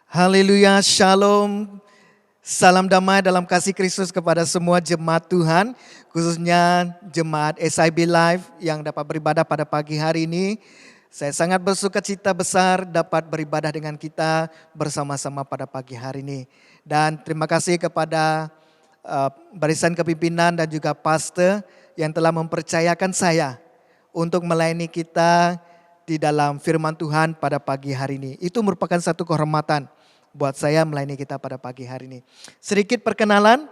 Haleluya, shalom. Salam damai dalam kasih Kristus kepada semua jemaat Tuhan, khususnya jemaat SIB Live yang dapat beribadah pada pagi hari ini. Saya sangat bersuka cita besar dapat beribadah dengan kita bersama-sama pada pagi hari ini. Dan terima kasih kepada barisan kepimpinan dan juga pastor yang telah mempercayakan saya untuk melayani kita di dalam firman Tuhan pada pagi hari ini. Itu merupakan satu kehormatan buat saya melayani kita pada pagi hari ini. Sedikit perkenalan,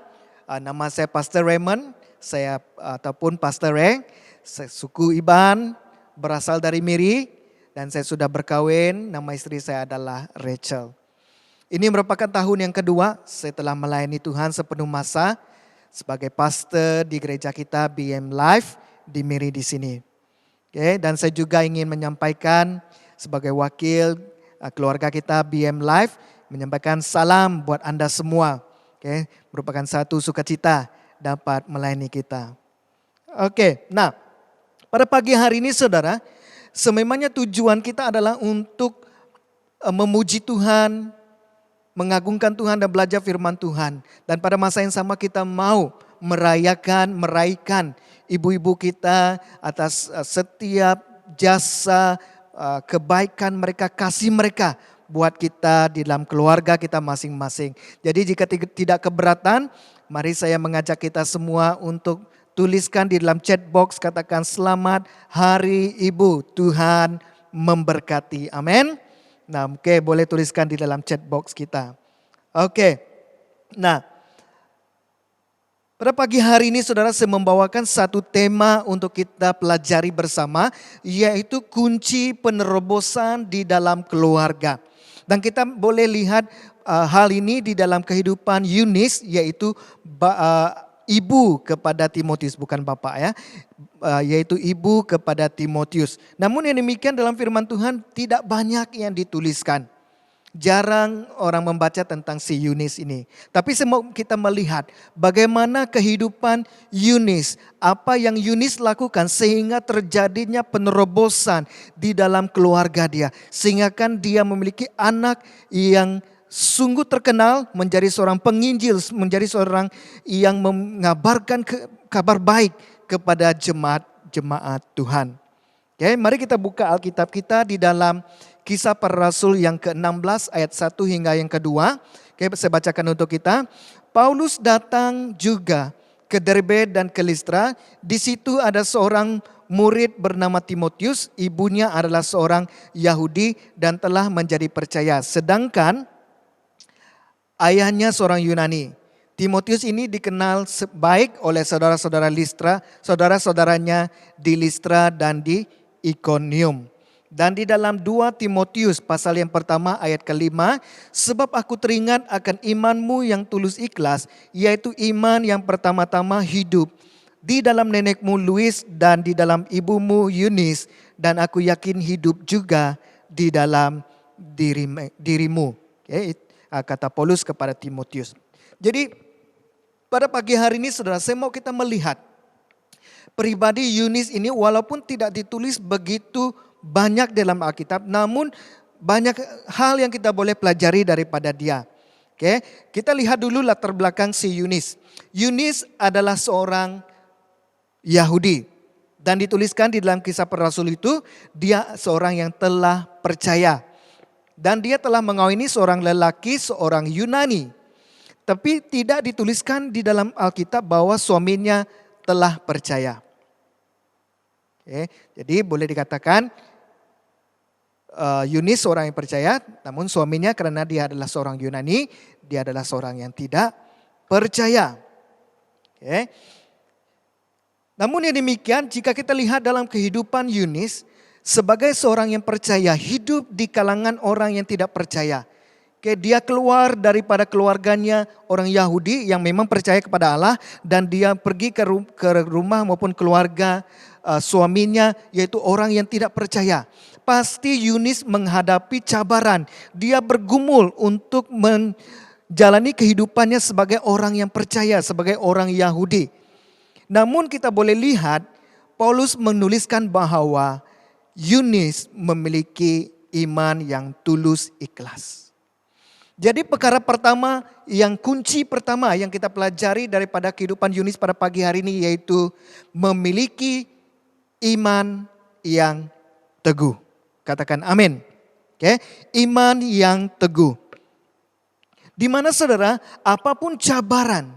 nama saya Pastor Raymond, saya ataupun Pastor Ray, suku Iban, berasal dari Miri, dan saya sudah berkawin, nama istri saya adalah Rachel. Ini merupakan tahun yang kedua saya telah melayani Tuhan sepenuh masa sebagai pastor di gereja kita BM Life di Miri di sini. Oke, dan saya juga ingin menyampaikan sebagai wakil keluarga kita BM Life, menyampaikan salam buat Anda semua. Oke, merupakan satu sukacita dapat melayani kita. Oke, nah pada pagi hari ini saudara, sememangnya tujuan kita adalah untuk memuji Tuhan, mengagungkan Tuhan dan belajar firman Tuhan. Dan pada masa yang sama kita mau meraihkan ibu-ibu kita atas setiap jasa, kebaikan mereka, kasih mereka buat kita di dalam keluarga kita masing-masing. Jadi jika tidak keberatan, mari saya mengajak kita semua untuk tuliskan di dalam chat box, katakan selamat hari ibu, Tuhan memberkati. Amin. Nah, oke, boleh tuliskan di dalam chat box kita. Oke. Nah, pada pagi hari ini saudara saya membawakan satu tema untuk kita pelajari bersama, yaitu kunci penerobosan di dalam keluarga. Dan kita boleh lihat hal ini di dalam kehidupan Yunis, yaitu ibu kepada Timotius, bukan bapak ya, yaitu ibu kepada Timotius. Namun yang demikian dalam firman Tuhan tidak banyak yang dituliskan. Jarang orang membaca tentang si Yunis ini. Tapi kita melihat bagaimana kehidupan Yunis. Apa yang Yunis lakukan sehingga terjadinya penerobosan di dalam keluarga dia. Sehingga kan dia memiliki anak yang sungguh terkenal, menjadi seorang penginjil, menjadi seorang yang mengabarkan kabar baik kepada jemaat Tuhan. Oke, mari kita buka Alkitab kita di dalam Kisah Para Rasul yang ke-16 ayat 1 hingga yang kedua. Oke, saya bacakan untuk kita. Paulus datang juga ke Derbe dan ke Listra. Di situ ada seorang murid bernama Timotius. Ibunya adalah seorang Yahudi dan telah menjadi percaya. Sedangkan ayahnya seorang Yunani. Timotius ini dikenal baik oleh saudara-saudara Listra, saudara-saudaranya di Listra dan di Ikonium. Dan di dalam 2 Timotius pasal yang pertama ayat ke-5, sebab aku teringat akan imanmu yang tulus ikhlas, yaitu iman yang pertama-tama hidup di dalam nenekmu Luis dan di dalam ibumu Yunis, dan aku yakin hidup juga di dalam dirimu. Okay, kata Paulus kepada Timotius. Jadi pada pagi hari ini saudara, saya mau kita melihat pribadi Yunis ini walaupun tidak ditulis begitu banyak dalam Alkitab, namun banyak hal yang kita boleh pelajari daripada dia. Oke, kita lihat dulu latar belakang si Yunis. Yunis adalah seorang Yahudi dan dituliskan di dalam Kisah Para Rasul itu dia seorang yang telah percaya dan dia telah mengawini seorang lelaki, seorang Yunani. Tapi tidak dituliskan di dalam Alkitab bahwa suaminya telah percaya. Oke, jadi boleh dikatakan Yunis seorang yang percaya, namun suaminya karena dia adalah seorang Yunani, dia adalah seorang yang tidak percaya. Oke. Namun yang demikian jika kita lihat dalam kehidupan Yunis sebagai seorang yang percaya, hidup di kalangan orang yang tidak percaya. Oke, dia keluar daripada keluarganya orang Yahudi yang memang percaya kepada Allah dan dia pergi ke rumah maupun keluarga suaminya yaitu orang yang tidak percaya. Pasti Yunis menghadapi cabaran. Dia bergumul untuk menjalani kehidupannya sebagai orang yang percaya, sebagai orang Yahudi. Namun kita boleh lihat Paulus menuliskan bahwa Yunis memiliki iman yang tulus ikhlas. Jadi perkara pertama, kunci pertama yang kita pelajari daripada kehidupan Yunis pada pagi hari ini yaitu memiliki iman yang teguh. Katakan amin. Oke, iman yang teguh. Di mana saudara, apapun cabaran,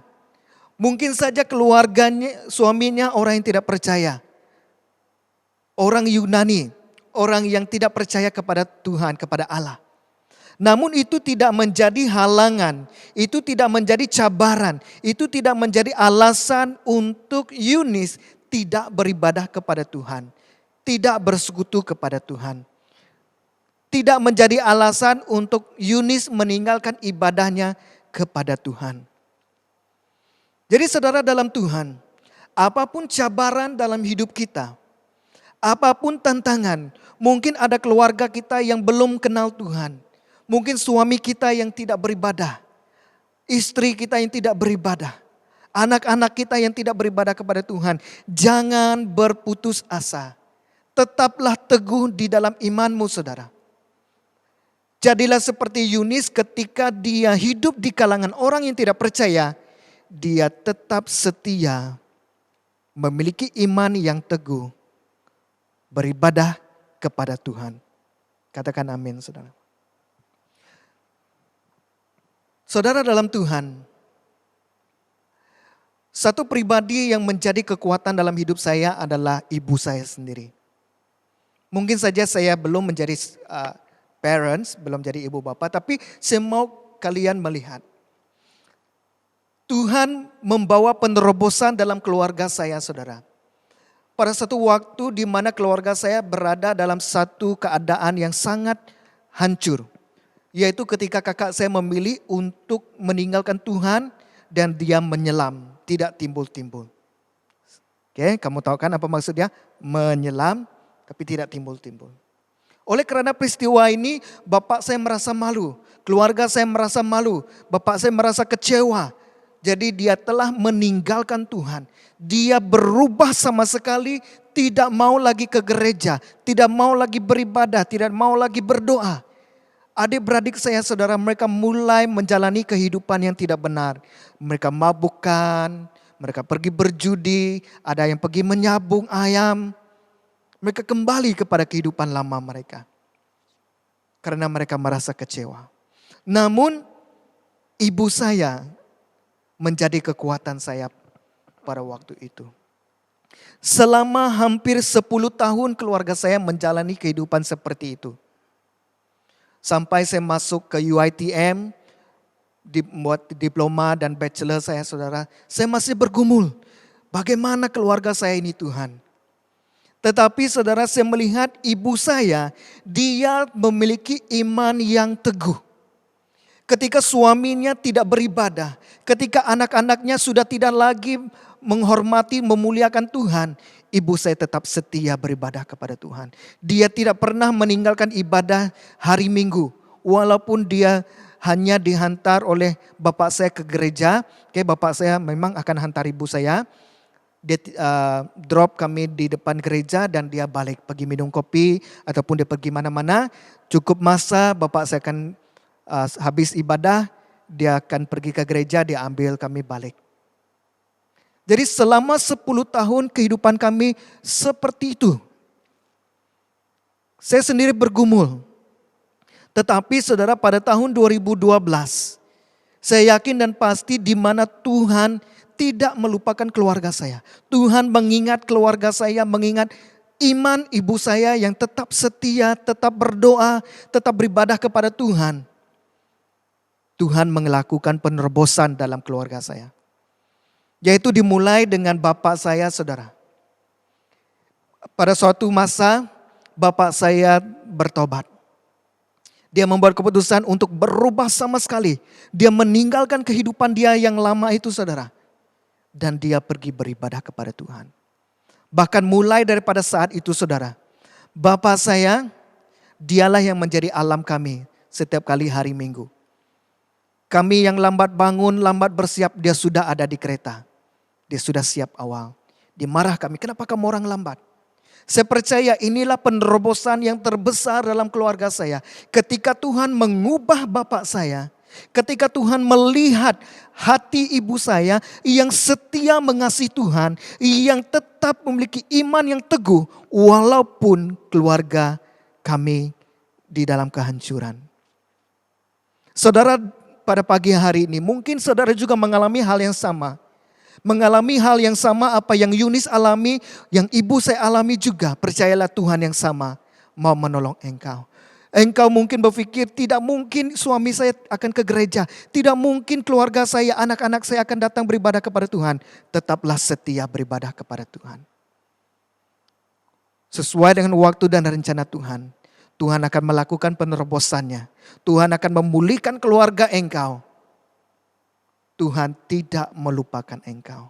mungkin saja keluarganya, suaminya orang yang tidak percaya. Orang Yunani, orang yang tidak percaya kepada Tuhan, kepada Allah. Namun itu tidak menjadi halangan, itu tidak menjadi cabaran, itu tidak menjadi alasan untuk Yunis tidak beribadah kepada Tuhan, tidak bersekutu kepada Tuhan. Tidak menjadi alasan untuk Yunis meninggalkan ibadahnya kepada Tuhan. Jadi saudara dalam Tuhan, apapun cabaran dalam hidup kita, apapun tantangan, mungkin ada keluarga kita yang belum kenal Tuhan. Mungkin suami kita yang tidak beribadah, istri kita yang tidak beribadah, anak-anak kita yang tidak beribadah kepada Tuhan. Jangan berputus asa, tetaplah teguh di dalam imanmu saudara. Jadilah seperti Yunis ketika dia hidup di kalangan orang yang tidak percaya, dia tetap setia, memiliki iman yang teguh, beribadah kepada Tuhan. Katakan amin saudara. Saudara dalam Tuhan, satu pribadi yang menjadi kekuatan dalam hidup saya adalah ibu saya sendiri. Mungkin saja saya belum menjadi parents, belum jadi ibu bapak, tapi saya mau kalian melihat. Tuhan membawa penerobosan dalam keluarga saya saudara. Pada satu waktu di mana keluarga saya berada dalam satu keadaan yang sangat hancur. Yaitu ketika kakak saya memilih untuk meninggalkan Tuhan dan dia menyelam, tidak timbul-timbul. Oke, kamu tahu kan apa maksudnya? Menyelam tapi tidak timbul-timbul. Oleh karena peristiwa ini, bapak saya merasa malu, keluarga saya merasa malu, bapak saya merasa kecewa. Jadi dia telah meninggalkan Tuhan. Dia berubah sama sekali, tidak mau lagi ke gereja, tidak mau lagi beribadah, tidak mau lagi berdoa. Adik-beradik saya saudara, mereka mulai menjalani kehidupan yang tidak benar. Mereka mabukkan, mereka pergi berjudi, ada yang pergi menyabung ayam. Mereka kembali kepada kehidupan lama mereka. Karena mereka merasa kecewa. Namun ibu saya menjadi kekuatan saya pada waktu itu. Selama hampir 10 tahun keluarga saya menjalani kehidupan seperti itu. Sampai saya masuk ke UiTM, buat diploma dan bachelor saya saudara. Saya masih bergumul, bagaimana keluarga saya ini Tuhan. Tetapi saudara saya melihat ibu saya, dia memiliki iman yang teguh. Ketika suaminya tidak beribadah, ketika anak-anaknya sudah tidak lagi menghormati, memuliakan Tuhan, ibu saya tetap setia beribadah kepada Tuhan. Dia tidak pernah meninggalkan ibadah hari Minggu. Walaupun dia hanya dihantar oleh bapak saya ke gereja. Oke, bapak saya memang akan hantar ibu saya. Dia drop kami di depan gereja dan dia balik. Pergi minum kopi ataupun dia pergi mana-mana. Cukup masa bapak saya akan habis ibadah. Dia akan pergi ke gereja, dia ambil kami balik. Jadi selama 10 tahun kehidupan kami seperti itu. Saya sendiri bergumul. Tetapi saudara pada tahun 2012, saya yakin dan pasti di mana Tuhan tidak melupakan keluarga saya. Tuhan mengingat keluarga saya, mengingat iman ibu saya yang tetap setia, tetap berdoa, tetap beribadah kepada Tuhan. Tuhan melakukan penerobosan dalam keluarga saya. Yaitu dimulai dengan bapak saya saudara. Pada suatu masa bapak saya bertobat. Dia membuat keputusan untuk berubah sama sekali. Dia meninggalkan kehidupan dia yang lama itu saudara. Dan dia pergi beribadah kepada Tuhan. Bahkan mulai daripada saat itu saudara. Bapak saya dialah yang menjadi alam kami setiap kali hari Minggu. Kami yang lambat bangun, lambat bersiap, dia sudah ada di kereta. Dia sudah siap awal. Dimarah kami, kenapa kamu orang lambat? Saya percaya inilah penerobosan yang terbesar dalam keluarga saya. Ketika Tuhan mengubah bapak saya, Ketika Tuhan melihat hati ibu saya yang setia mengasihi Tuhan, yang tetap memiliki iman yang teguh walaupun keluarga kami di dalam kehancuran. Saudara, pada pagi hari ini mungkin saudara juga mengalami hal yang sama. Mengalami hal yang sama apa yang Yunis alami, yang ibu saya alami juga. Percayalah Tuhan yang sama mau menolong engkau. Engkau mungkin berpikir tidak mungkin suami saya akan ke gereja. Tidak mungkin keluarga saya, anak-anak saya akan datang beribadah kepada Tuhan. Tetaplah setia beribadah kepada Tuhan. Sesuai dengan waktu dan rencana Tuhan. Tuhan akan melakukan penerobosannya. Tuhan akan memulihkan keluarga engkau. Tuhan tidak melupakan engkau.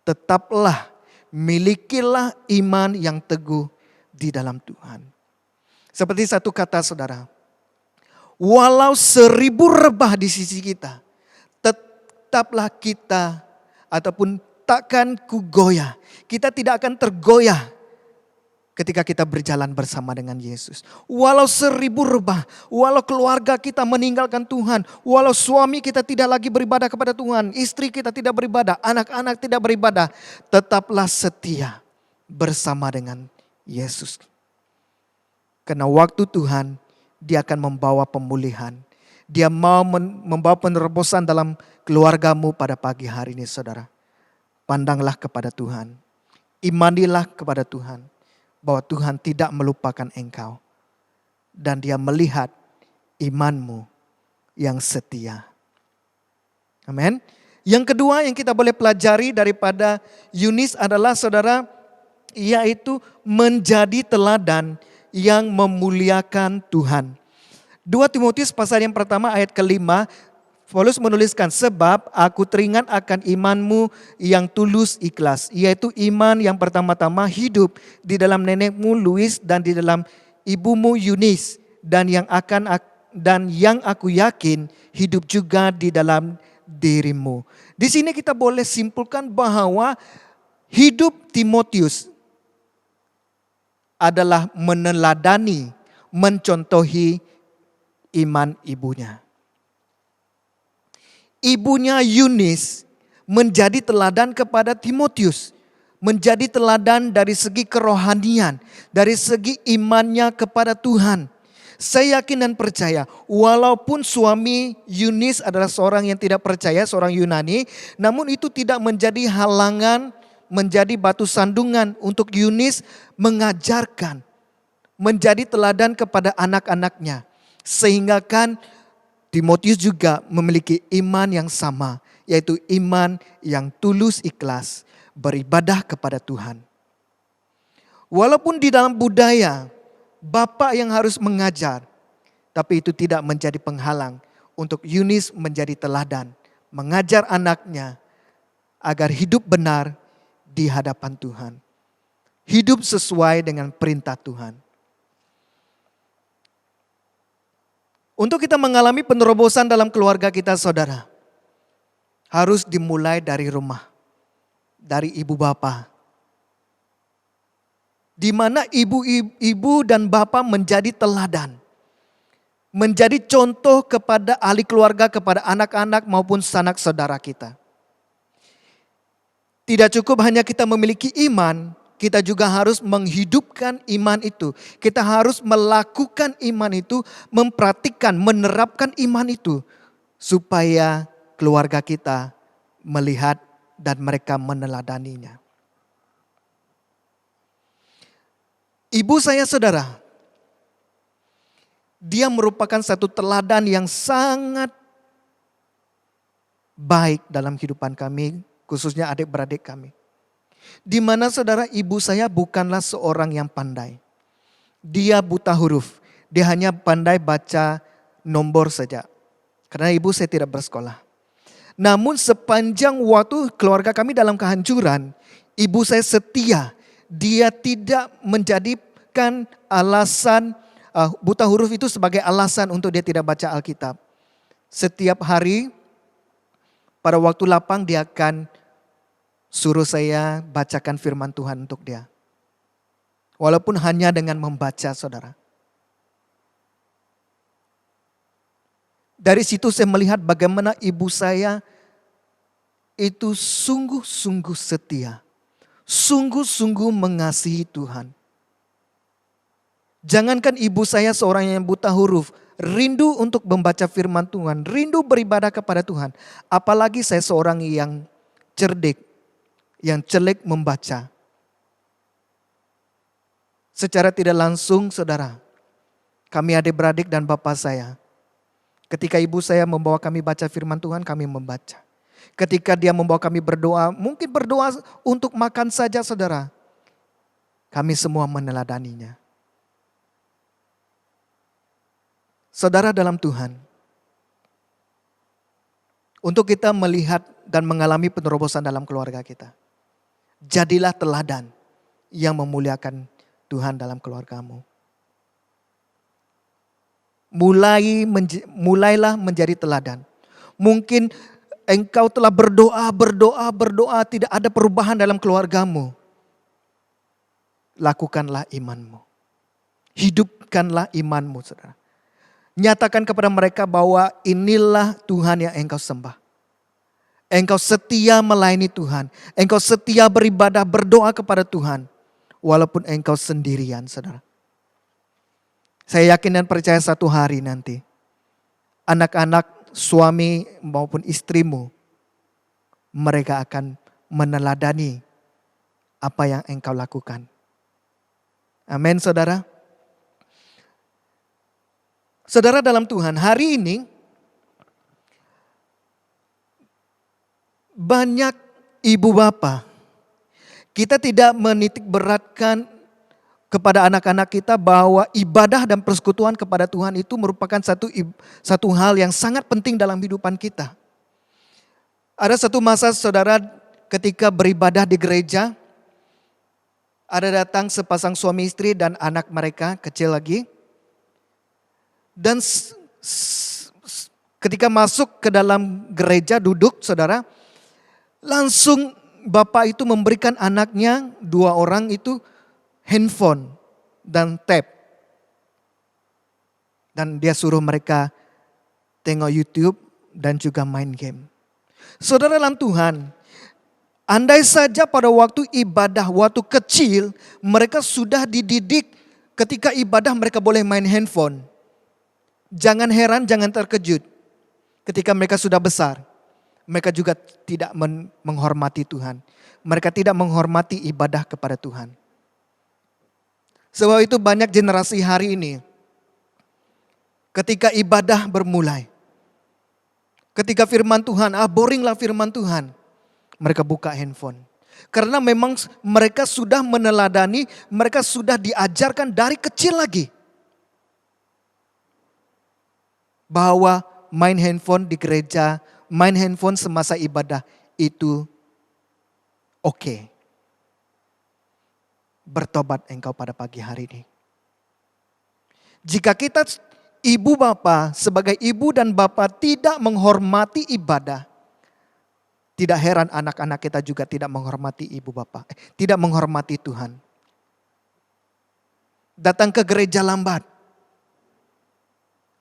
Tetaplah, milikilah iman yang teguh di dalam Tuhan. Seperti satu kata saudara, walau 1000 rebah di sisi kita, tetaplah kita ataupun takkan ku goyah. Kita tidak akan tergoyah ketika kita berjalan bersama dengan Yesus. Walau 1000 rebah, walau keluarga kita meninggalkan Tuhan, walau suami kita tidak lagi beribadah kepada Tuhan, istri kita tidak beribadah, anak-anak tidak beribadah, tetaplah setia bersama dengan Yesus. Karena waktu Tuhan, Dia akan membawa pemulihan. Dia mau membawa penerobosan dalam keluargamu pada pagi hari ini saudara. Pandanglah kepada Tuhan. Imanilah kepada Tuhan. Bahwa Tuhan tidak melupakan engkau. Dan Dia melihat imanmu yang setia. Amin. Yang kedua yang kita boleh pelajari daripada Yunis adalah saudara, yaitu menjadi teladan yang memuliakan Tuhan. 2 Timotius pasal yang pertama ayat ke-5, Paulus menuliskan, sebab aku teringat akan imanmu yang tulus ikhlas. Yaitu iman yang pertama-tama hidup di dalam nenekmu Louis dan di dalam ibumu Eunice. Dan yang aku yakin hidup juga di dalam dirimu. Di sini kita boleh simpulkan bahwa hidup Timotius adalah meneladani, mencontohi iman ibunya. Ibunya Yunis menjadi teladan kepada Timotius. Menjadi teladan dari segi kerohanian, dari segi imannya kepada Tuhan. Saya yakin dan percaya, walaupun suami Yunis adalah seorang yang tidak percaya, seorang Yunani, namun itu tidak menjadi halangan, menjadi batu sandungan untuk Yunis mengajarkan, menjadi teladan kepada anak-anaknya. Sehingga kan Timotius juga memiliki iman yang sama, yaitu iman yang tulus ikhlas, beribadah kepada Tuhan. Walaupun di dalam budaya, bapak yang harus mengajar, tapi itu tidak menjadi penghalang untuk Yunis menjadi teladan, mengajar anaknya agar hidup benar di hadapan Tuhan. Hidup sesuai dengan perintah Tuhan. Untuk kita mengalami penerobosan dalam keluarga kita saudara, harus dimulai dari rumah, dari ibu bapa. Di mana ibu dan bapak menjadi teladan. Menjadi contoh kepada ahli keluarga, kepada anak-anak maupun sanak saudara kita. Tidak cukup hanya kita memiliki iman, kita juga harus menghidupkan iman itu. Kita harus melakukan iman itu, mempraktikkan, menerapkan iman itu. Supaya keluarga kita melihat dan mereka meneladaninya. Ibu saya saudara, dia merupakan satu teladan yang sangat baik dalam kehidupan kami, khususnya adik-beradik kami. Di mana saudara, ibu saya bukanlah seorang yang pandai. Dia buta huruf. Dia hanya pandai baca nombor saja. Karena ibu saya tidak bersekolah. Namun sepanjang waktu keluarga kami dalam kehancuran, ibu saya setia. Dia tidak menjadikan alasan buta huruf itu sebagai alasan untuk dia tidak baca Alkitab. Setiap hari pada waktu lapang dia akan suruh saya bacakan firman Tuhan untuk dia. Walaupun hanya dengan membaca saudara. Dari situ saya melihat bagaimana ibu saya itu sungguh-sungguh setia. Sungguh-sungguh mengasihi Tuhan. Jangankan ibu saya seorang yang buta huruf, rindu untuk membaca firman Tuhan, rindu beribadah kepada Tuhan. Apalagi saya seorang yang cerdik, yang jelek membaca. Secara tidak langsung saudara, kami adik-beradik dan bapak saya, ketika ibu saya membawa kami baca firman Tuhan, kami membaca. Ketika dia membawa kami berdoa, mungkin berdoa untuk makan saja saudara. Kami semua meneladaninya. Saudara dalam Tuhan, untuk kita melihat dan mengalami penerobosan dalam keluarga kita, jadilah teladan yang memuliakan Tuhan dalam keluargamu. Mulailah menjadi teladan. Mungkin engkau telah berdoa, tidak ada perubahan dalam keluargamu. Lakukanlah imanmu. Hidupkanlah imanmu, saudara. Nyatakan kepada mereka bahwa inilah Tuhan yang engkau sembah. Engkau setia melayani Tuhan. Engkau setia beribadah, berdoa kepada Tuhan. Walaupun engkau sendirian, saudara. Saya yakin dan percaya satu hari nanti, anak-anak, suami maupun istrimu, mereka akan meneladani apa yang engkau lakukan. Amin, saudara. Saudara dalam Tuhan, hari ini banyak ibu bapa, kita tidak menitik beratkan kepada anak-anak kita bahwa ibadah dan persekutuan kepada Tuhan itu merupakan satu hal yang sangat penting dalam kehidupan kita. Ada satu masa saudara ketika beribadah di gereja, ada datang sepasang suami istri dan anak mereka kecil lagi. Dan ketika masuk ke dalam gereja duduk saudara, langsung bapak itu memberikan anaknya, dua orang itu handphone dan tab. Dan dia suruh mereka tengok YouTube dan juga main game. Saudara dalam Tuhan, andai saja pada waktu ibadah, waktu kecil, mereka sudah dididik ketika ibadah mereka boleh main handphone. Jangan heran, jangan terkejut. Ketika mereka sudah besar, mereka juga tidak menghormati Tuhan. Mereka tidak menghormati ibadah kepada Tuhan. Sebab itu banyak generasi hari ini, ketika ibadah bermulai, ketika firman Tuhan, boringlah firman Tuhan, mereka buka handphone. Karena memang mereka sudah meneladani, mereka sudah diajarkan dari kecil lagi. Bahwa main handphone di gereja, main handphone semasa ibadah itu oke. Bertobat engkau pada pagi hari ini. Jika kita ibu bapa sebagai ibu dan bapak tidak menghormati ibadah, tidak heran anak-anak kita juga tidak menghormati ibu bapa, tidak menghormati Tuhan. Datang ke gereja lambat.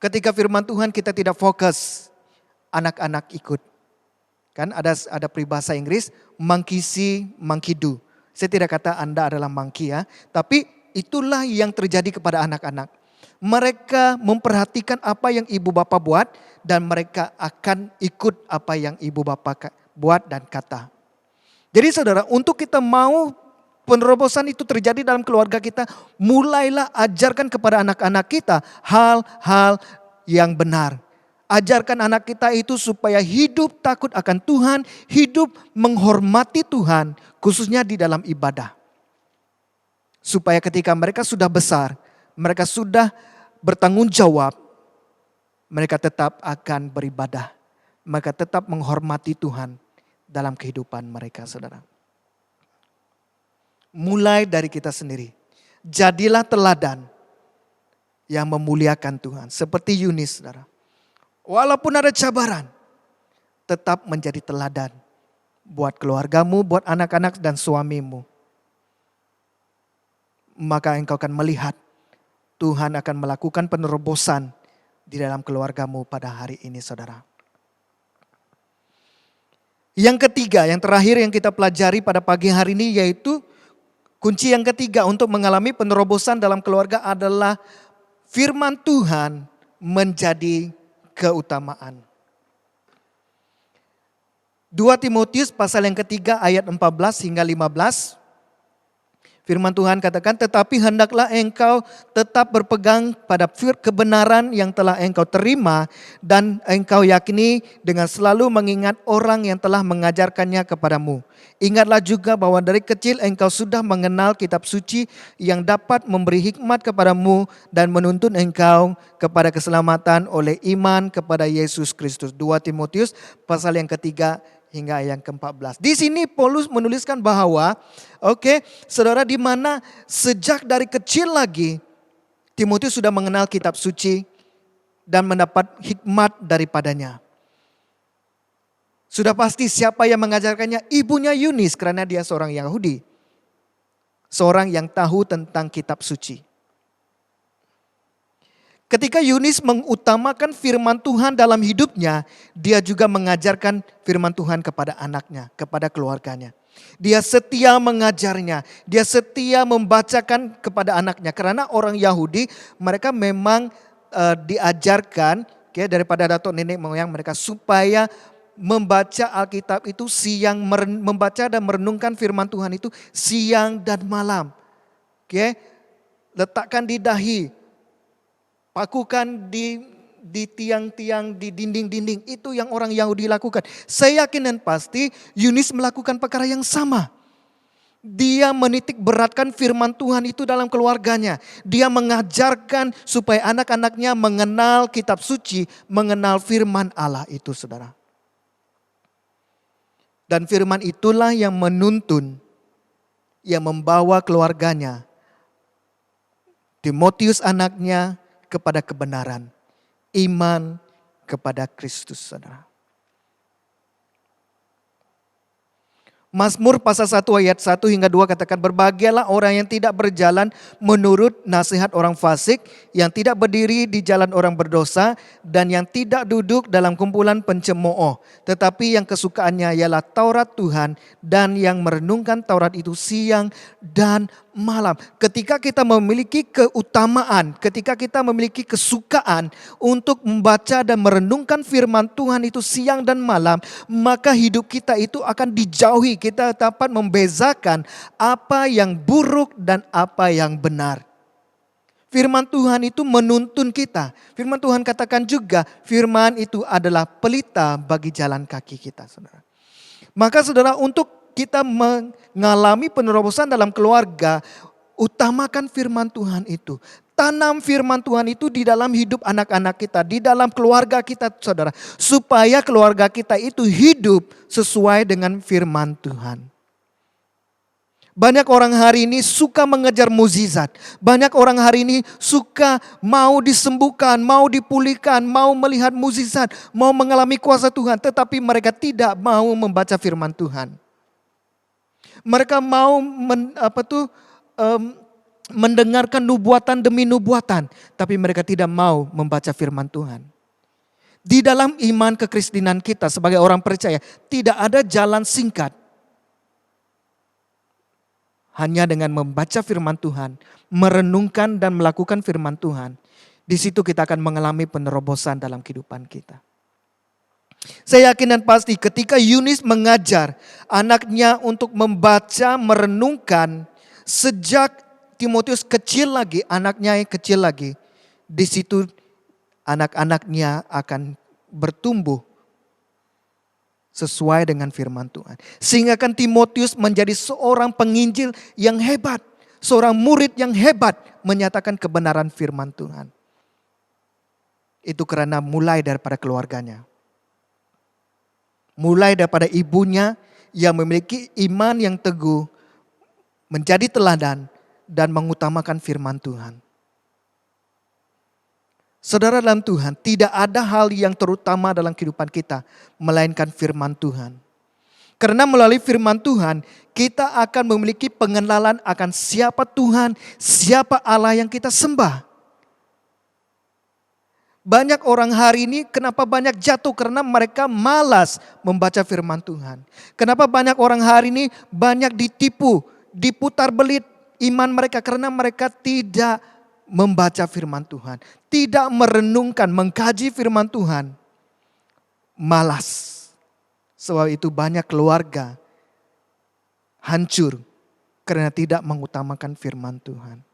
Ketika firman Tuhan kita tidak fokus, anak-anak ikut. Kan ada peribahasa Inggris, monkey see, monkey do. Saya tidak kata Anda adalah monkey ya, tapi itulah yang terjadi kepada anak-anak. Mereka memperhatikan apa yang ibu bapak buat dan mereka akan ikut apa yang ibu bapak buat dan kata. Jadi saudara, untuk kita mau penerobosan itu terjadi dalam keluarga kita, mulailah ajarkan kepada anak-anak kita hal-hal yang benar. Ajarkan anak kita itu supaya hidup takut akan Tuhan, hidup menghormati Tuhan, khususnya di dalam ibadah. Supaya ketika mereka sudah besar, mereka sudah bertanggung jawab, mereka tetap akan beribadah. Mereka tetap menghormati Tuhan dalam kehidupan mereka, saudara. Mulai dari kita sendiri. Jadilah teladan yang memuliakan Tuhan. Seperti Yunis, saudara. Walaupun ada cabaran, tetap menjadi teladan buat keluargamu, buat anak-anak dan suamimu. Maka engkau akan melihat Tuhan akan melakukan penerobosan di dalam keluargamu pada hari ini, saudara. Yang ketiga, yang terakhir yang kita pelajari pada pagi hari ini yaitu kunci yang ketiga untuk mengalami penerobosan dalam keluarga adalah firman Tuhan menjadi keutamaan. 2 Timotius pasal yang ketiga ayat 14 hingga 15. Firman Tuhan katakan, tetapi hendaklah engkau tetap berpegang pada kebenaran yang telah engkau terima dan engkau yakini dengan selalu mengingat orang yang telah mengajarkannya kepadamu. Ingatlah juga bahwa dari kecil engkau sudah mengenal kitab suci yang dapat memberi hikmat kepadamu dan menuntun engkau kepada keselamatan oleh iman kepada Yesus Kristus. 2 Timotius pasal yang ketiga hingga yang ke-14. Di sini Paulus menuliskan bahwa, saudara, di mana sejak dari kecil lagi Timotius sudah mengenal kitab suci dan mendapat hikmat daripadanya. Sudah pasti siapa yang mengajarkannya? Ibunya Yunis, karena dia seorang Yahudi. Seorang yang tahu tentang kitab suci. Ketika Yunis mengutamakan firman Tuhan dalam hidupnya, dia juga mengajarkan firman Tuhan kepada anaknya, kepada keluarganya. Dia setia mengajarnya, dia setia membacakan kepada anaknya. Karena orang Yahudi, mereka memang diajarkan daripada datuk nenek moyang mereka supaya membaca Alkitab itu membaca dan merenungkan firman Tuhan itu siang dan malam. Letakkan di dahi. Pakukan di tiang-tiang, di dinding-dinding. Itu yang orang Yahudi lakukan. Saya yakin dan pasti Yunis melakukan perkara yang sama. Dia menitik beratkan firman Tuhan itu dalam keluarganya. Dia mengajarkan supaya anak-anaknya mengenal kitab suci, mengenal firman Allah itu, saudara. Dan firman itulah yang menuntun, yang membawa keluarganya, Timotius anaknya, kepada kebenaran, iman kepada Kristus, saudara. Mazmur pasal 1 ayat 1 hingga 2 katakan, berbahagialah orang yang tidak berjalan menurut nasihat orang fasik, yang tidak berdiri di jalan orang berdosa, dan yang tidak duduk dalam kumpulan pencemooh. Tetapi yang kesukaannya ialah Taurat Tuhan, dan yang merenungkan Taurat itu siang dan malam. Ketika kita memiliki keutamaan, ketika kita memiliki kesukaan untuk membaca dan merenungkan firman Tuhan itu siang dan malam, maka hidup kita itu akan dijauhi. Kita dapat membezakan apa yang buruk dan apa yang benar. Firman Tuhan itu menuntun kita. Firman Tuhan katakan juga, firman itu adalah pelita bagi jalan kaki kita, saudara. Maka saudara, untuk kita mengalami penerobosan dalam keluarga, utamakan firman Tuhan itu. Tanam firman Tuhan itu di dalam hidup anak-anak kita, di dalam keluarga kita, saudara. Supaya keluarga kita itu hidup sesuai dengan firman Tuhan. Banyak orang hari ini suka mengejar mukjizat. Banyak orang hari ini suka mau disembuhkan, mau dipulihkan, mau melihat mukjizat, mau mengalami kuasa Tuhan. Tetapi mereka tidak mau membaca firman Tuhan. Mereka mau mendengarkan nubuatan demi nubuatan, tapi mereka tidak mau membaca firman Tuhan. Di dalam iman kekristenan kita sebagai orang percaya, tidak ada jalan singkat. Hanya dengan membaca firman Tuhan, merenungkan dan melakukan firman Tuhan, di situ kita akan mengalami penerobosan dalam kehidupan kita. Saya yakin dan pasti ketika Yunis mengajar anaknya untuk membaca, merenungkan sejak Timotius kecil lagi, anaknya yang kecil lagi, di situ anak-anaknya akan bertumbuh sesuai dengan firman Tuhan. Sehingga kan Timotius menjadi seorang penginjil yang hebat, seorang murid yang hebat menyatakan kebenaran firman Tuhan. Itu karena mulai daripada keluarganya. Mulai daripada ibunya yang memiliki iman yang teguh, menjadi teladan dan mengutamakan firman Tuhan. Saudara dalam Tuhan, tidak ada hal yang terutama dalam kehidupan kita melainkan firman Tuhan. Karena melalui firman Tuhan, kita akan memiliki pengenalan akan siapa Tuhan, siapa Allah yang kita sembah. Banyak orang hari ini kenapa banyak jatuh? Karena mereka malas membaca firman Tuhan. Kenapa banyak orang hari ini banyak ditipu, diputar belit iman mereka karena mereka tidak membaca firman Tuhan. Tidak merenungkan, mengkaji firman Tuhan. Malas. Sebab itu banyak keluarga hancur karena tidak mengutamakan firman Tuhan.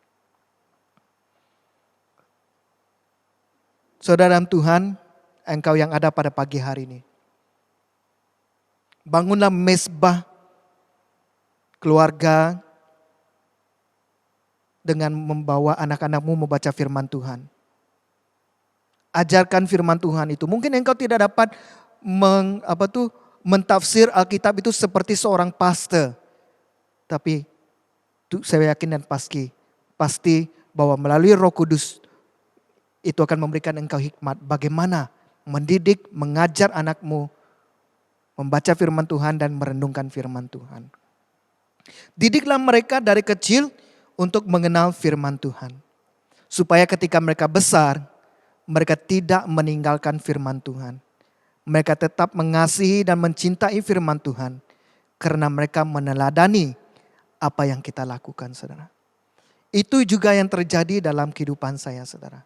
Saudara dalam Tuhan, engkau yang ada pada pagi hari ini. Bangunlah mezbah keluarga dengan membawa anak-anakmu membaca firman Tuhan. Ajarkan firman Tuhan itu. Mungkin engkau tidak dapat mentafsir Alkitab itu seperti seorang pastor. Tapi saya yakin dan pasti bahwa melalui Roh Kudus itu akan memberikan engkau hikmat bagaimana mendidik, mengajar anakmu membaca firman Tuhan dan merenungkan firman Tuhan. Didiklah mereka dari kecil untuk mengenal firman Tuhan. Supaya ketika mereka besar, mereka tidak meninggalkan firman Tuhan. Mereka tetap mengasihi dan mencintai firman Tuhan. Karena mereka meneladani apa yang kita lakukan, saudara. Itu juga yang terjadi dalam kehidupan saya, saudara.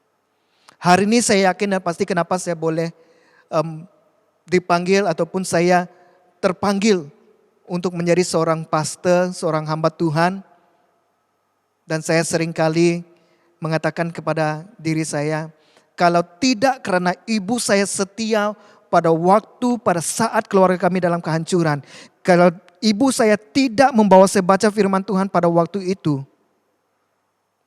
Hari ini saya yakin dan pasti kenapa saya boleh dipanggil ataupun saya terpanggil untuk menjadi seorang pastor, seorang hamba Tuhan. Dan saya seringkali mengatakan kepada diri saya, kalau tidak karena ibu saya setia pada waktu, pada saat keluarga kami dalam kehancuran. Kalau ibu saya tidak membawa saya baca firman Tuhan pada waktu itu,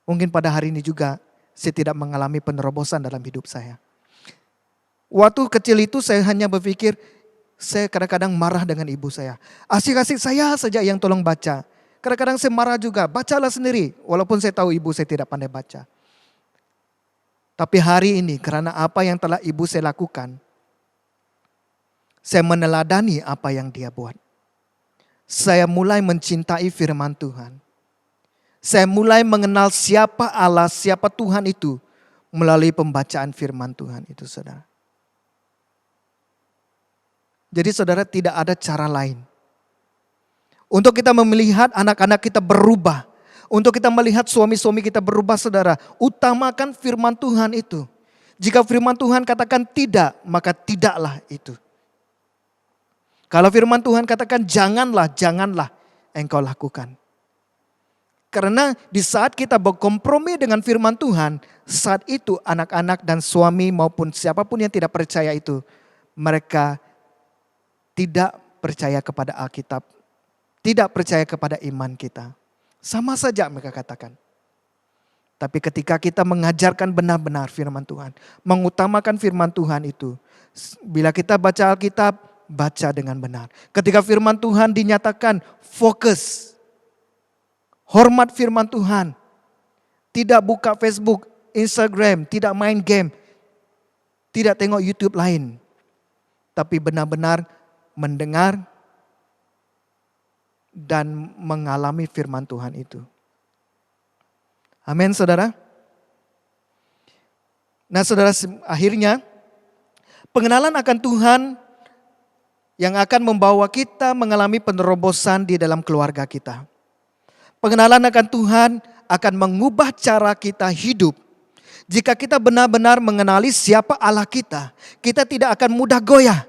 mungkin pada hari ini juga saya tidak mengalami penerobosan dalam hidup saya. Waktu kecil itu saya hanya berpikir, saya kadang-kadang marah dengan ibu saya. Asik-asik saya saja yang tolong baca. Kadang-kadang saya marah juga, bacalah sendiri. Walaupun saya tahu ibu saya tidak pandai baca. Tapi hari ini karena apa yang telah ibu saya lakukan, saya meneladani apa yang dia buat. Saya mulai mencintai firman Tuhan. Saya mulai mengenal siapa Allah, siapa Tuhan itu melalui pembacaan firman Tuhan itu, saudara. Jadi saudara, tidak ada cara lain. Untuk kita melihat anak-anak kita berubah. Untuk kita melihat suami-suami kita berubah, saudara. Utamakan firman Tuhan itu. Jika firman Tuhan katakan tidak, maka tidaklah itu. Kalau firman Tuhan katakan janganlah, janganlah engkau lakukan. Karena di saat kita berkompromi dengan firman Tuhan, saat itu anak-anak dan suami maupun siapapun yang tidak percaya itu, mereka tidak percaya kepada Alkitab, tidak percaya kepada iman kita. Sama saja mereka katakan. Tapi ketika kita mengajarkan benar-benar firman Tuhan, mengutamakan firman Tuhan itu, bila kita baca Alkitab, baca dengan benar. Ketika firman Tuhan dinyatakan fokus, hormat firman Tuhan. Tidak buka Facebook, Instagram, tidak main game. Tidak tengok YouTube lain. Tapi benar-benar mendengar dan mengalami firman Tuhan itu. Amin, saudara. Nah, saudara, akhirnya pengenalan akan Tuhan yang akan membawa kita mengalami penerobosan di dalam keluarga kita. Pengenalan akan Tuhan akan mengubah cara kita hidup. Jika kita benar-benar mengenali siapa Allah kita, kita tidak akan mudah goyah.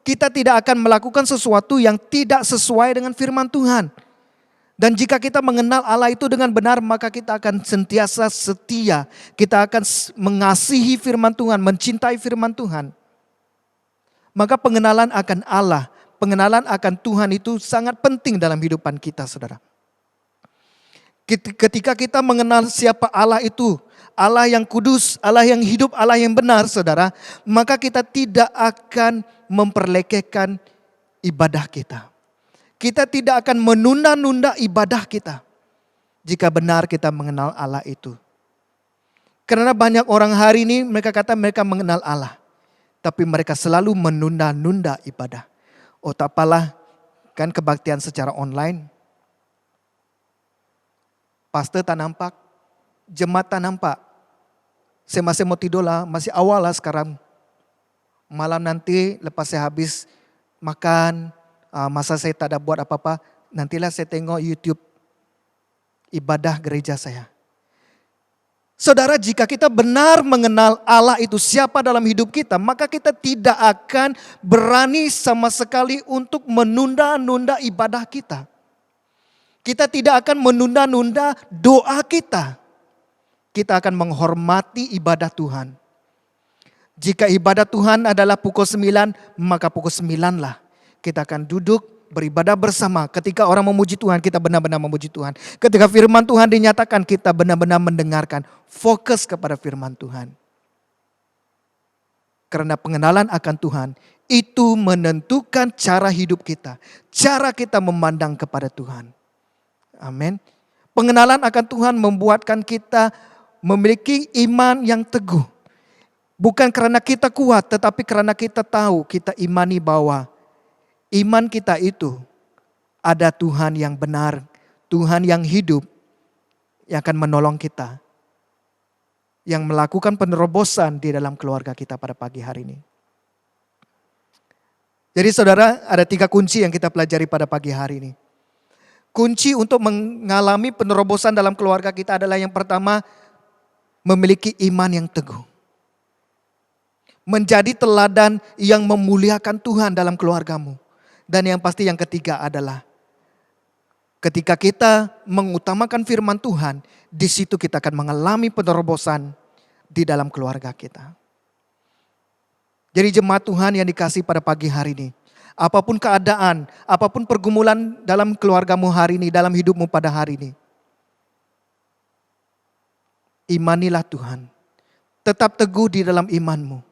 Kita tidak akan melakukan sesuatu yang tidak sesuai dengan firman Tuhan. Dan jika kita mengenal Allah itu dengan benar, maka kita akan sentiasa setia. Kita akan mengasihi firman Tuhan, mencintai firman Tuhan. Maka pengenalan akan Allah, pengenalan akan Tuhan itu sangat penting dalam kehidupan kita, saudara. Ketika kita mengenal siapa Allah itu, Allah yang kudus, Allah yang hidup, Allah yang benar, saudara, maka kita tidak akan memperlekehkan ibadah kita. Kita tidak akan menunda-nunda ibadah kita jika benar kita mengenal Allah itu. Karena banyak orang hari ini mereka kata mereka mengenal Allah, tapi mereka selalu menunda-nunda ibadah. Oh, tak apalah, kan kebaktian secara online. Pastor tak nampak, jemaat tak nampak. Saya masih mau tidur lah, masih awal lah sekarang. Malam nanti lepas saya habis makan, masa saya tak ada buat apa-apa, nantilah saya tengok YouTube ibadah gereja saya. Saudara, jika kita benar mengenal Allah itu siapa dalam hidup kita, maka kita tidak akan berani sama sekali untuk menunda-nunda ibadah kita. Kita tidak akan menunda-nunda doa kita. Kita akan menghormati ibadah Tuhan. Jika ibadah Tuhan adalah pukul 9, maka pukul 9 lah. Kita akan duduk beribadah bersama. Ketika orang memuji Tuhan, kita benar-benar memuji Tuhan. Ketika firman Tuhan dinyatakan, kita benar-benar mendengarkan. Fokus kepada firman Tuhan. Karena pengenalan akan Tuhan, itu menentukan cara hidup kita. Cara kita memandang kepada Tuhan. Amin. Pengenalan akan Tuhan membuatkan kita memiliki iman yang teguh. Bukan karena kita kuat, tetapi karena kita tahu, kita imani bahwa iman kita itu ada Tuhan yang benar, Tuhan yang hidup, yang akan menolong kita. Yang melakukan penerobosan di dalam keluarga kita pada pagi hari ini. Jadi saudara, ada 3 kunci yang kita pelajari pada pagi hari ini. Kunci untuk mengalami penerobosan dalam keluarga kita adalah yang pertama, memiliki iman yang teguh. Menjadi teladan yang memuliakan Tuhan dalam keluargamu. Dan yang pasti yang ketiga adalah ketika kita mengutamakan firman Tuhan, di situ kita akan mengalami penerobosan di dalam keluarga kita. Jadi jemaat Tuhan yang dikasihi pada pagi hari ini, apapun keadaan, apapun pergumulan dalam keluargamu hari ini, dalam hidupmu pada hari ini, imanilah Tuhan. Tetap teguh di dalam imanmu.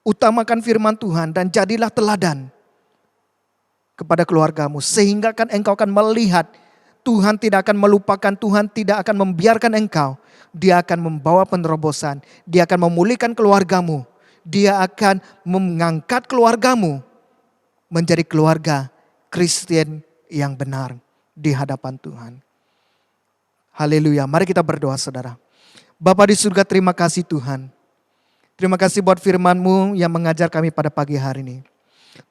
Utamakan firman Tuhan dan jadilah teladan kepada keluargamu. Sehingga kan engkau akan melihat Tuhan tidak akan melupakan, Tuhan tidak akan membiarkan engkau. Dia akan membawa penerobosan, dia akan memulihkan keluargamu. Dia akan mengangkat keluargamu menjadi keluarga Kristen yang benar di hadapan Tuhan. Haleluya, mari kita berdoa saudara. Bapa di surga, terima kasih Tuhan. Terima kasih buat firman-Mu yang mengajar kami pada pagi hari ini.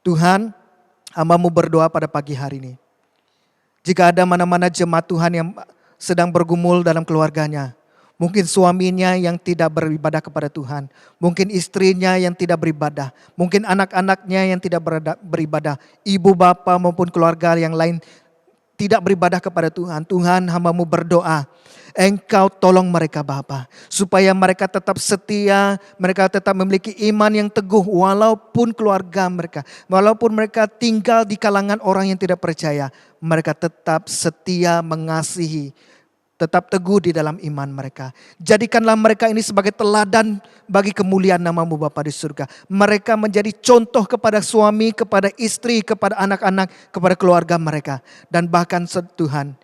Tuhan, hamba-Mu berdoa pada pagi hari ini. Jika ada mana-mana jemaat Tuhan yang sedang bergumul dalam keluarganya. Mungkin suaminya yang tidak beribadah kepada Tuhan. Mungkin istrinya yang tidak beribadah. Mungkin anak-anaknya yang tidak beribadah. Ibu, bapa maupun keluarga yang lain tidak beribadah kepada Tuhan. Tuhan, hamba-Mu berdoa. Engkau tolong mereka Bapa, supaya mereka tetap setia, mereka tetap memiliki iman yang teguh walaupun keluarga mereka, walaupun mereka tinggal di kalangan orang yang tidak percaya, mereka tetap setia mengasihi, tetap teguh di dalam iman mereka. Jadikanlah mereka ini sebagai teladan bagi kemuliaan nama-Mu Bapa di surga. Mereka menjadi contoh kepada suami, kepada istri, kepada anak-anak, kepada keluarga mereka. Dan bahkan Tuhan,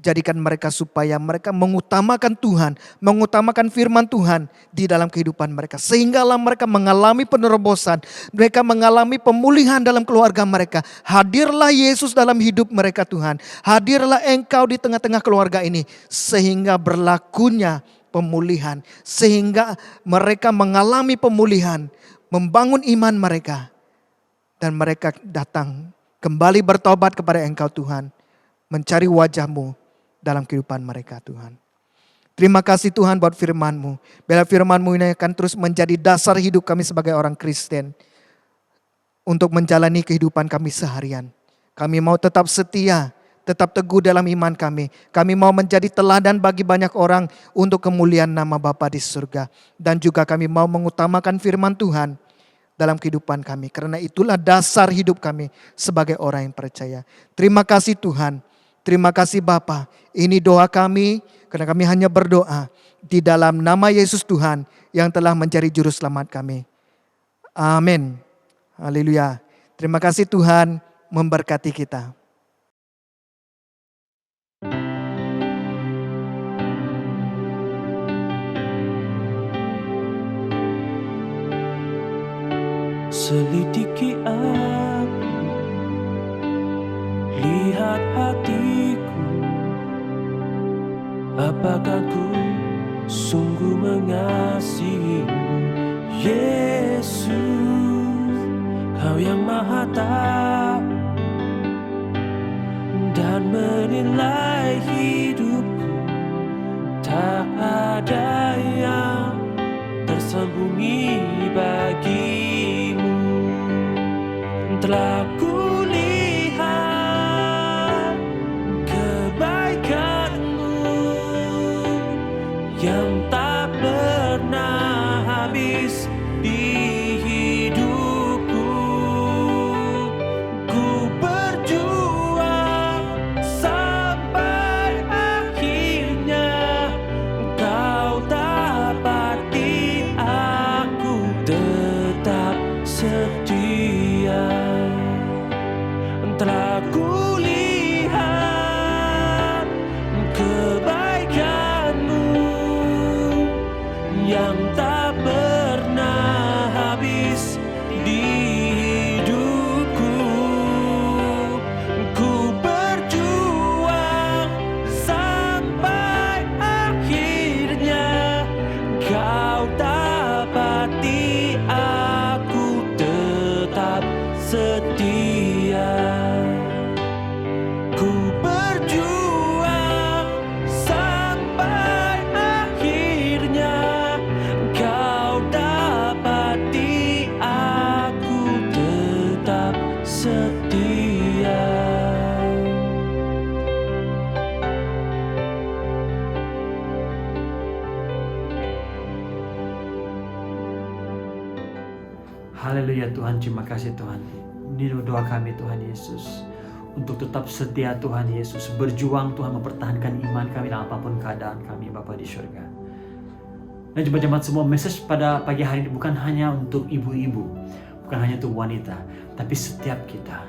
jadikan mereka supaya mereka mengutamakan Tuhan, mengutamakan firman Tuhan di dalam kehidupan mereka. Sehinggalah mereka mengalami penerobosan, mereka mengalami pemulihan dalam keluarga mereka. Hadirlah Yesus dalam hidup mereka Tuhan. Hadirlah Engkau di tengah-tengah keluarga ini. Sehingga berlakunya pemulihan. Sehingga mereka mengalami pemulihan, membangun iman mereka. Dan mereka datang kembali bertobat kepada Engkau Tuhan. Mencari wajah-Mu dalam kehidupan mereka Tuhan. Terima kasih Tuhan buat firman-Mu. Biar firman-Mu ini akan terus menjadi dasar hidup kami sebagai orang Kristen. Untuk menjalani kehidupan kami seharian. Kami mau tetap setia, tetap teguh dalam iman kami. Kami mau menjadi teladan bagi banyak orang untuk kemuliaan nama Bapa di surga. Dan juga kami mau mengutamakan firman Tuhan dalam kehidupan kami. Karena itulah dasar hidup kami sebagai orang yang percaya. Terima kasih Tuhan. Terima kasih Bapa. Ini doa kami karena kami hanya berdoa di dalam nama Yesus Tuhan yang telah menjadi juru selamat kami. Amin. Haleluya. Terima kasih Tuhan memberkati kita. Selidiki aku, lihat hatiku, apakah ku sungguh mengasihimu. Yesus, Kau yang maha tahu dan menilai hidupku. Tak ada yang tersembunyi bagimu. Telah kulihat kebaikanmu yang tak pernah habis di hidupku. Ku berjuang sampai akhirnya Kau dapati aku tetap setia. Telah kulihat kebaikanmu yang tak pernah habis di hidupku. Ku berjuang sampai akhirnya Kau dapati aku tetap setia. Ku berjuang sampai akhirnya Kau dapati aku tetap setia. Haleluya Tuhan, terima kasih Tuhan. Ini doa kami Tuhan Yesus, untuk tetap setia Tuhan Yesus, berjuang Tuhan mempertahankan iman kami dalam apapun keadaan kami Bapa di surga. Dan jemaat-jemaat semua, message pada pagi hari ini bukan hanya untuk ibu-ibu, bukan hanya untuk wanita, tapi setiap kita.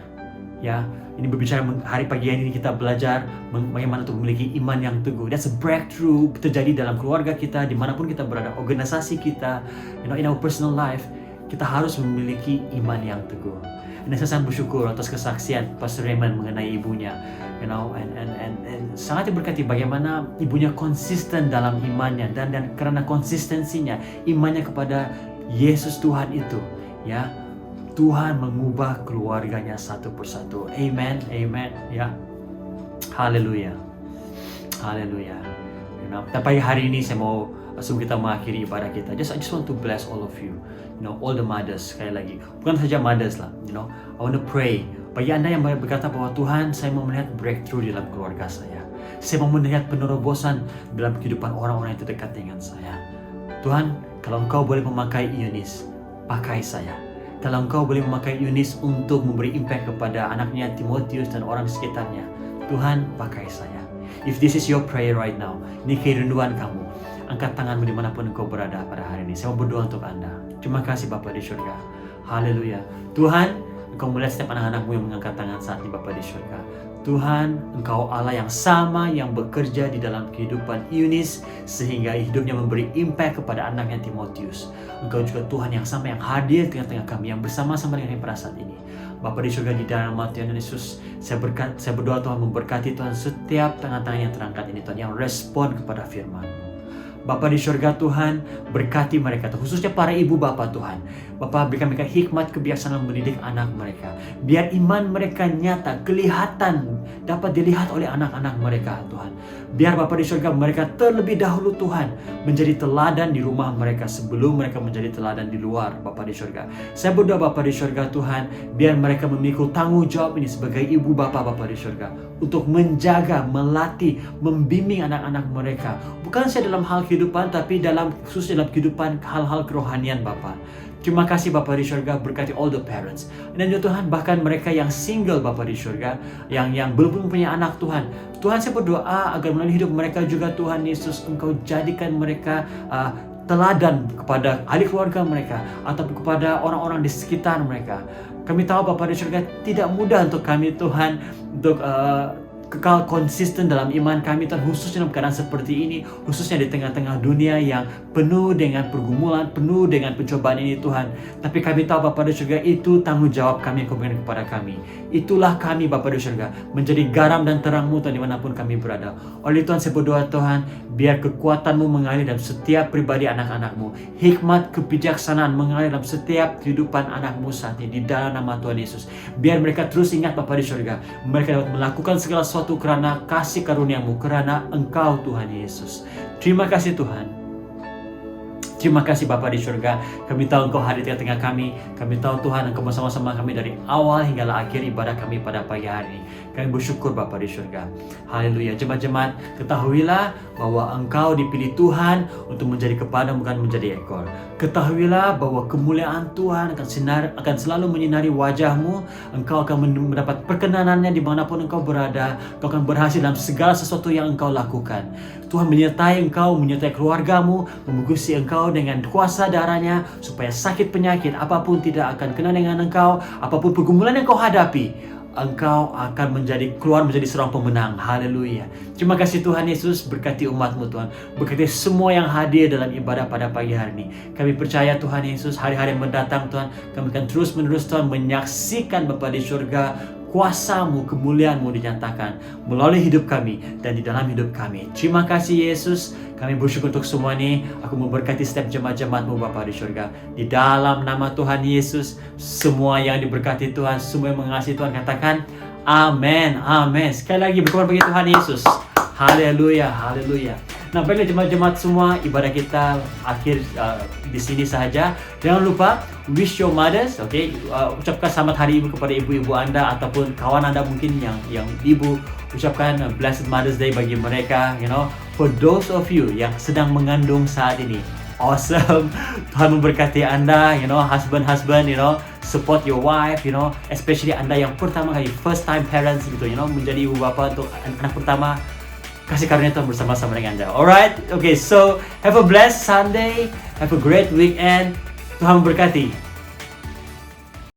Ya, ini berbicara hari pagi ini kita belajar bagaimana untuk memiliki iman yang teguh. That's a breakthrough terjadi dalam keluarga kita, dimanapun kita berada, organisasi kita, in our personal life, kita harus memiliki iman yang teguh. Dan saya sangat bersyukur atas kesaksian Pastor Raymond mengenai ibunya, and sangat diberkati bagaimana ibunya konsisten dalam imannya, dan karena konsistensinya, imannya kepada Yesus Tuhan itu, ya, Tuhan mengubah keluarganya satu persatu. Amen, amen, ya. Haleluya, haleluya. Dan pagi hari ini saya mau sebelum kita mengakhiri ibadah kita, I just want to bless all of you, all the mothers. Sekali lagi, bukan saja mothers lah, I want to pray bagi anda yang berkata bahwa Tuhan, saya mau melihat breakthrough dalam keluarga saya mau melihat penerobosan dalam kehidupan orang-orang yang terdekat dengan saya. Tuhan, kalau Engkau boleh memakai Eunice, pakai saya. Kalau Engkau boleh memakai Eunice untuk memberi impact kepada anaknya Timotius dan orang di sekitarnya, Tuhan, pakai saya. If this is your prayer right now, ini kerinduan kamu, angkat tanganmu dimanapun engkau berada pada hari ini. Saya mau berdoa untuk anda. Terima kasih Bapa di surga. Haleluya. Tuhan, Engkau melihat setiap anak-anakmu yang mengangkat tangan saat ini Bapa di surga. Tuhan, Engkau Allah yang sama yang bekerja di dalam kehidupan Eunice sehingga hidupnya memberi impact kepada anaknya Timotius. Engkau juga Tuhan yang sama yang hadir di tengah-tengah kami, yang bersama-sama dengan kami pada saat ini. Bapa di surga, di dalam nama Tuhan Yesus, saya berdoa Tuhan memberkati Tuhan setiap tangan-tangan yang terangkat ini Tuhan, yang respon kepada firman-Mu. Bapa di surga Tuhan, berkati mereka, khususnya para ibu bapa Tuhan. Bapa, berikan mereka hikmat kebijaksanaan mendidik anak mereka. Biar iman mereka nyata, kelihatan, dapat dilihat oleh anak-anak mereka Tuhan. Biar Bapa di surga mereka terlebih dahulu Tuhan menjadi teladan di rumah mereka sebelum mereka menjadi teladan di luar Bapa di surga. Saya berdoa Bapa di surga Tuhan, biar mereka memikul tanggung jawab ini sebagai ibu bapa Bapa di surga untuk menjaga, melatih, membimbing anak-anak mereka. Bukan saja dalam hal kehidupan, tapi khusus dalam kehidupan hal-hal kerohanian Bapa. Terima kasih Bapa di surga, berkati all the parents. Dan juga Tuhan, bahkan mereka yang single Bapa di surga, yang belum punya anak Tuhan. Tuhan, saya berdoa agar melalui hidup mereka juga Tuhan Yesus, Engkau jadikan mereka teladan kepada ahli keluarga mereka ataupun kepada orang-orang di sekitar mereka. Kami tahu Bapa di surga, tidak mudah untuk kami Tuhan untuk kekal konsisten dalam iman kami Tuhan, khususnya dalam keadaan seperti ini, khususnya di tengah-tengah dunia yang penuh dengan pergumulan, penuh dengan pencobaan ini Tuhan. Tapi kami tahu Bapa di surga, itu tanggung jawab kami yang Kau berikan kepada kami. Itulah kami Bapa di surga, menjadi garam dan terang-Mu Tuhan dimanapun kami berada. Oleh Tuhan saya berdoa Tuhan, biar kekuatan-Mu mengalir dalam setiap pribadi anak-anak-Mu, hikmat kebijaksanaan mengalir dalam setiap kehidupan anak-Mu saat ini, di dalam nama Tuhan Yesus. Biar mereka terus ingat Bapa di surga, mereka dapat melakukan segala sesuatu karena kasih karunia-Mu, karena Engkau Tuhan Yesus. Terima kasih Tuhan. Terima kasih Bapa di surga. Kami tahu Engkau hadir di tengah kami. Kami tahu Tuhan Engkau bersama-sama kami dari awal hingga akhir ibadah kami pada pagi hari ini. Kami bersyukur Bapa di surga. Haleluya. Jemaat-jemaat, ketahuilah bahwa Engkau dipilih Tuhan untuk menjadi kepala, bukan menjadi ekor. Ketahuilah bahwa kemuliaan Tuhan akan selalu menyinari wajah-Mu. Engkau akan mendapat perkenanannya dimanapun Engkau berada. Engkau akan berhasil dalam segala sesuatu yang Engkau lakukan. Tuhan menyertai Engkau, menyertai keluarga-Mu, membungkusi Engkau dengan kuasa darah-Nya, supaya sakit penyakit apapun tidak akan kena dengan Engkau. Apapun pergumulan yang Engkau hadapi, Engkau akan keluar menjadi seorang pemenang. Haleluya. Terima kasih Tuhan Yesus, berkati umat-Mu Tuhan. Berkati semua yang hadir dalam ibadah pada pagi hari ini. Kami percaya Tuhan Yesus, hari-hari mendatang Tuhan, kami akan terus-menerus Tuhan menyaksikan Bapa di surga, kuasa-Mu, kemuliaan-Mu dinyatakan melalui hidup kami dan di dalam hidup kami. Terima kasih Yesus. Kami bersyukur untuk semua ini. Aku memberkati setiap jemaat-jemaat-Mu Bapa di surga. Di dalam nama Tuhan Yesus, semua yang diberkati Tuhan, semua yang mengasihi Tuhan, katakan amin, amin. Sekali lagi berkorban bagi Tuhan Yesus. Haleluya, haleluya. Nah, baiklah jemaat-jemaat semua, ibadah kita akhir di sini sahaja. Jangan lupa wish your mothers, ucapkan selamat hari ibu kepada ibu-ibu Anda ataupun kawan Anda mungkin yang ibu. Ucapkan blessed Mother's Day bagi mereka, for those of you yang sedang mengandung saat ini. Awesome. Tuhan memberkati Anda, husband, support your wife, especially Anda yang pertama kali first time parents gitu, menjadi ibu bapa untuk anak pertama. Kasih karunia Tuhan bersama-sama dengan Anda. Alright? Okay, so have a blessed Sunday. Have a great weekend. Tuhan memberkati.